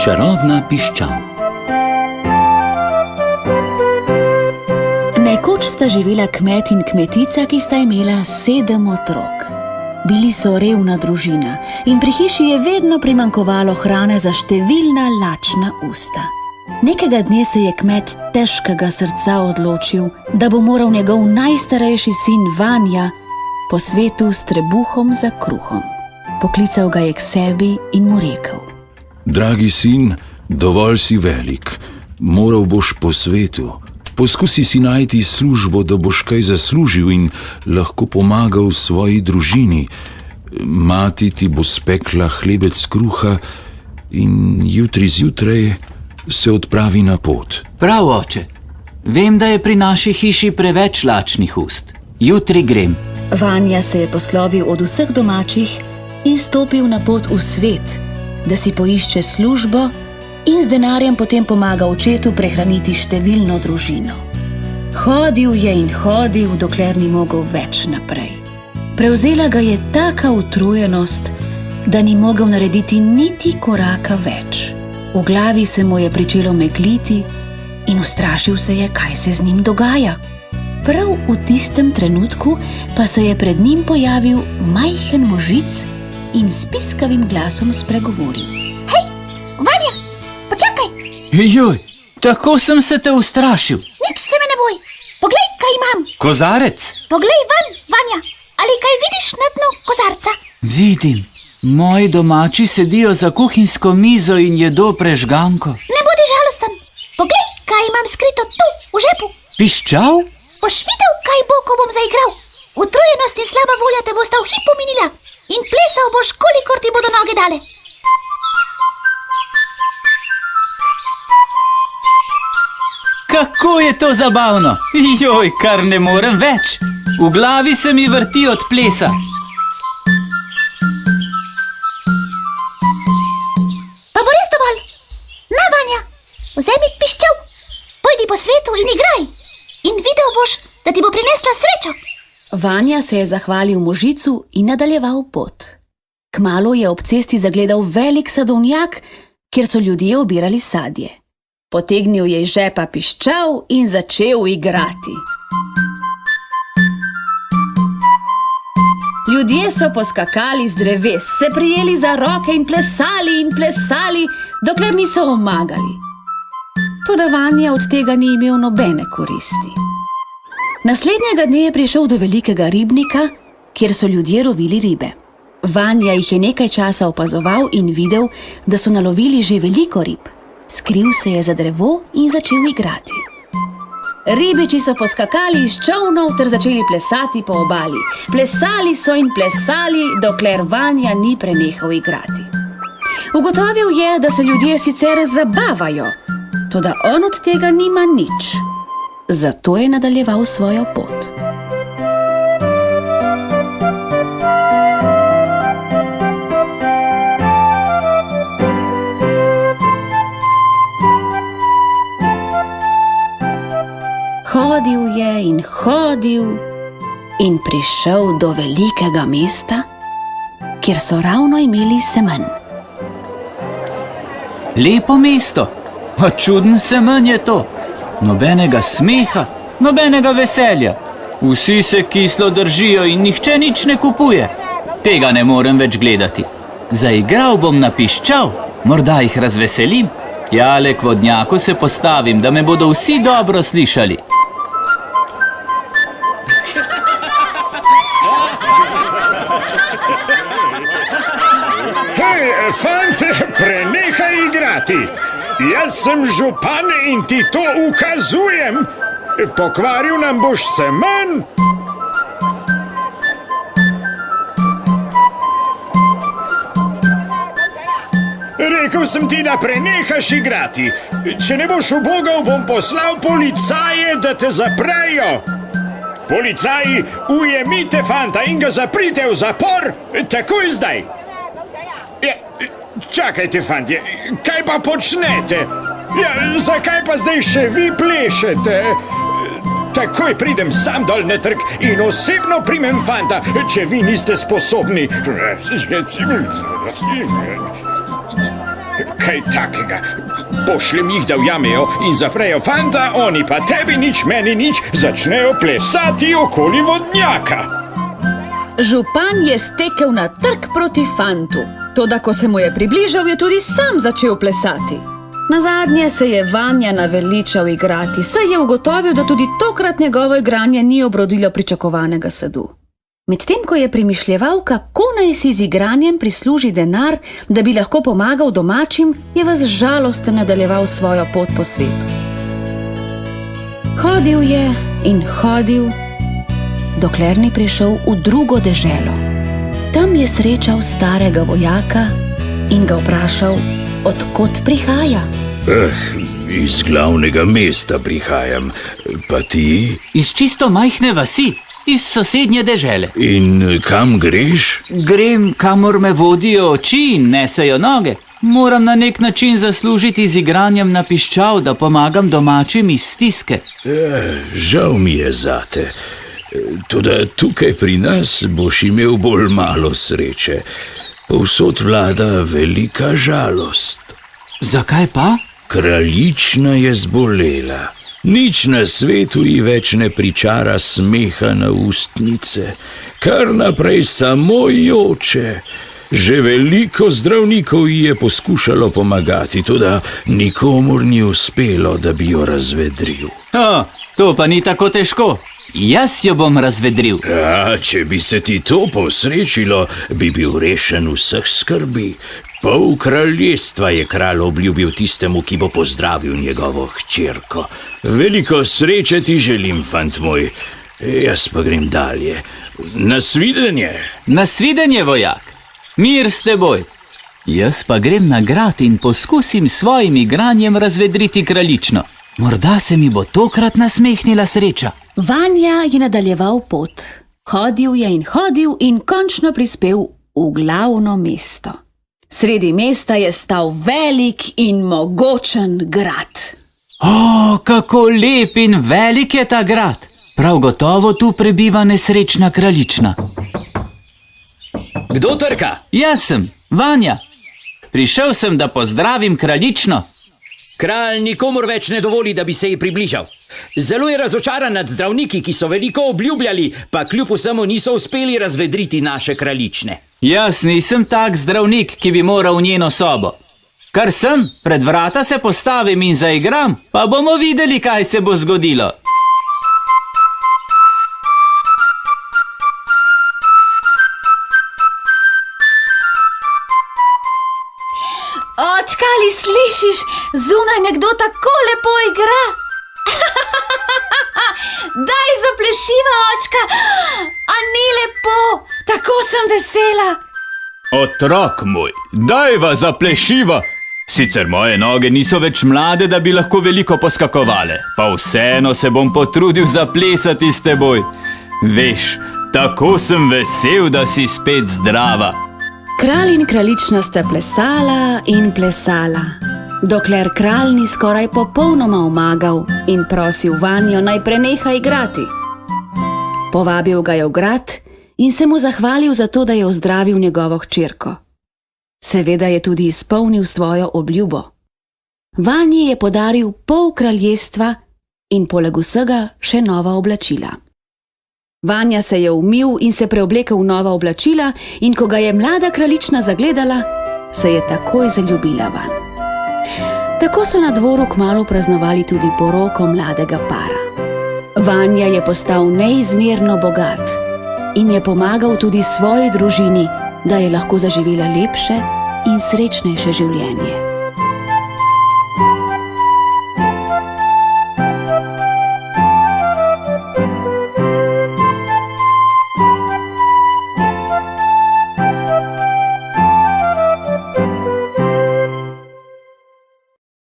Čarobna piščal. Nekoč sta živela kmet in kmetica, ki sta imela 7 otrok. Bili so revna družina in pri hiši je vedno primanjkovalo hrane za številna lačna usta. Nekega dne se je kmet težkega srca odločil, da bo moral njegov najstarejši sin Vanja po svetu s trebuhom za kruhom. Poklical ga je k sebi in mu rekel: Dragi sin, dovolj si velik, moral boš po svetu. Poskusi si najti službo, da boš kaj zaslužil in lahko pomagal svoji družini. Mati ti bo spekla hlebec kruha in jutri zjutraj se odpravi na pot. Prav, oče. Vem, da je pri naši hiši preveč lačnih ust. Jutri grem. Vanja se je poslovil od vseh domačih in stopil na pot v svet, da si poišče službo in z denarjem potem pomaga očetu prehraniti številno družino. Hodil je in hodil, dokler ni mogel več naprej. Prevzela ga je taka utrujenost, da ni mogel narediti niti koraka več. V glavi se mu je pričelo megliti in ustrašil se je, kaj se z njim dogaja. Prav v tistem trenutku pa se je pred njim pojavil majhen možic in s piskavim glasom spregovoril: Hej, Vanja, počakaj! Joj, tako sem se te ustrašil. Nič se me ne boj, poglej, kaj imam. Kozarec? Poglej ven, Vanja, ali kaj vidiš na dnu kozarca? Vidim. Moji domači sedijo za kuhinjsko mizo in jedo prežganko. Ne bodi žalosten, poglej, kaj imam skrito tu, v žepu. Piščal? Boš videl, kaj bo, ko bom zaigral. Utrujenost in slaba volja te bosta v hipu minila in plesal boš, kolikor ti bodo noge dale. Kako je to zabavno! Joj, kar ne morem več. V glavi se mi vrti od plesa. Pa bo res dovolj. Na, Vanja, vzemi piščal, pojdi po svetu in igraj. In videl boš, da ti bo prinesla srečo. Vanja se je zahvalil možicu in nadaljeval pot. Kmalu je ob cesti zagledal velik sadovnjak, kjer so ljudje obirali sadje. Potegnil je iz žepa piščal in začel igrati. Ljudje so poskakali z dreves, se prijeli za roke in plesali, dokler niso omagali. Toda Vanja od tega ni imel nobene koristi. Naslednjega dne je prišel do velikega ribnika, kjer so ljudje lovili ribe. Vanja jih je nekaj časa opazoval in videl, da so nalovili že veliko rib. Skril se je za drevo in začel igrati. Ribiči so poskakali iz čolnov ter začeli plesati po obali. Plesali so in plesali, dokler Vanja ni prenehal igrati. Ugotovil je, da se ljudje sicer zabavajo, toda on od tega nima nič. Zato je nadaljeval svojo pot. Hodil je in prišel do velikega mesta, kjer so ravno imeli semenj. Lepo mesto, a čuden semenj je to. Nobenega smeha, nobenega veselja. Vsi se kislo držijo in nihče nič ne kupuje. Tega ne morem več gledati. Zaigral bom na piščal, morda jih razveselim. Tjale k vodnjaku se postavim, da me bodo vsi dobro slišali. Hej, fante, prenehaj igrati. Jaz sem župan in ti to ukazujem. Pokvaril nam boš semenj. Rekel sem ti, da prenehaš igrati. Če ne boš ubogal, bom poslal policaje, da te zaprejo. Policaji, ujemite fanta in ga zaprite v zapor, takoj zdaj. Čakajte, fantje, kaj pa počnete? Zakaj pa zdaj še vi plešete? Takoj pridem sam dol na trg in osebno primem fanta, če vi niste sposobni. Kaj takega? Pošljem jih, da ujamejo in zaprejo fanta, oni pa tebi nič, meni nič, začnejo plesati okoli vodnjaka. Župan je stekel na trk proti fantu. Toda, ko se mu je približal, je tudi sam začel plesati. Nazadnje se je Vanja naveličal igrati, saj je ugotovil, da tudi tokrat njegovo igranje ni obrodilo pričakovanega sadu. Medtem ko je premišljeval, kako naj si z igranjem prisluži denar, da bi lahko pomagal domačim, je ves žalosten nadaljeval svojo pot po svetu. Hodil je in hodil, dokler ni prišel v drugo deželo. Tam je srečal starega vojaka in ga vprašal, od kod prihaja. Iz glavnega mesta prihajam, pa ti? Iz čisto majhne vasi, iz sosednje dežele. In kam greš? Grem, kamor me vodijo oči in nesejo noge. Moram na nek način zaslužiti z igranjem na piščal, da pomagam domačim iz stiske. Žal mi je zate. Toda tukaj pri nas boš imel bolj malo sreče. Povsod vlada velika žalost. Zakaj pa? Kraljična je zbolela. Nič na svetu ji več ne pričara smeha na ustnice. Kar naprej samo joče. Že veliko zdravnikov ji je poskušalo pomagati, toda nikomur ni uspelo, da bi jo razvedril. To pa ni tako težko. Jaz jo bom razvedril. Če bi se ti to posrečilo, bi bil rešen vseh skrbi. Pol kraljestva je kralj obljubil tistemu, ki bo pozdravil njegovo hčerko. Veliko sreče ti želim, fant moj. Jaz pa grem dalje. Nasvidenje. Nasvidenje, vojak. Mir s teboj. Jaz pa grem na grad in poskusim svojim igranjem razvedriti kraljično. Morda se mi bo tokrat nasmehnila sreča. Vanja je nadaljeval pot. Hodil je in končno prispel v glavno mesto. Sredi mesta je stal velik in mogočen grad. Kako lep in velik je ta grad. Prav gotovo tu prebiva nesrečna kraljična. Kdo trka? Jaz sem, Vanja. Prišel sem, da pozdravim kraljično. Kralj nikomur več ne dovoli, da bi se ji približal. Zelo je razočaran nad zdravniki, ki so veliko obljubljali, pa kljub vsemu niso uspeli razvedriti naše kraljične. Jaz nisem tak zdravnik, ki bi moral v njeno sobo. Kar sem, pred vrata se postavim in zaigram, pa bomo videli, kaj se bo zgodilo. Očka, ali slišiš, zunaj nekdo tako lepo igra? Daj zaplešiva, očka, a ni lepo, tako sem vesela. Otrok moj, dajva zaplešiva. Sicer moje noge niso več mlade, da bi lahko veliko poskakovale, pa vseeno se bom potrudil zaplesati s teboj. Veš, tako sem vesel, da si spet zdrava. Kralj in kraljična sta plesala in plesala, dokler kralj ni skoraj popolnoma omagal in prosil Vanjo, naj preneha igrati. Povabil ga je v grad in se mu zahvalil za to, da je ozdravil njegovo hčerko. Seveda je tudi izpolnil svojo obljubo. Vanji je podaril pol kraljestva in poleg vsega še nova oblačila. Vanja se je umil in se preoblekel v nova oblačila in ko ga je mlada kraljična zagledala, se je takoj zaljubila vanj. Tako so na dvoru kmalu praznovali tudi poroko mladega para. Vanja je postal neizmerno bogat in je pomagal tudi svoji družini, da je lahko zaživela lepše in srečnejše življenje.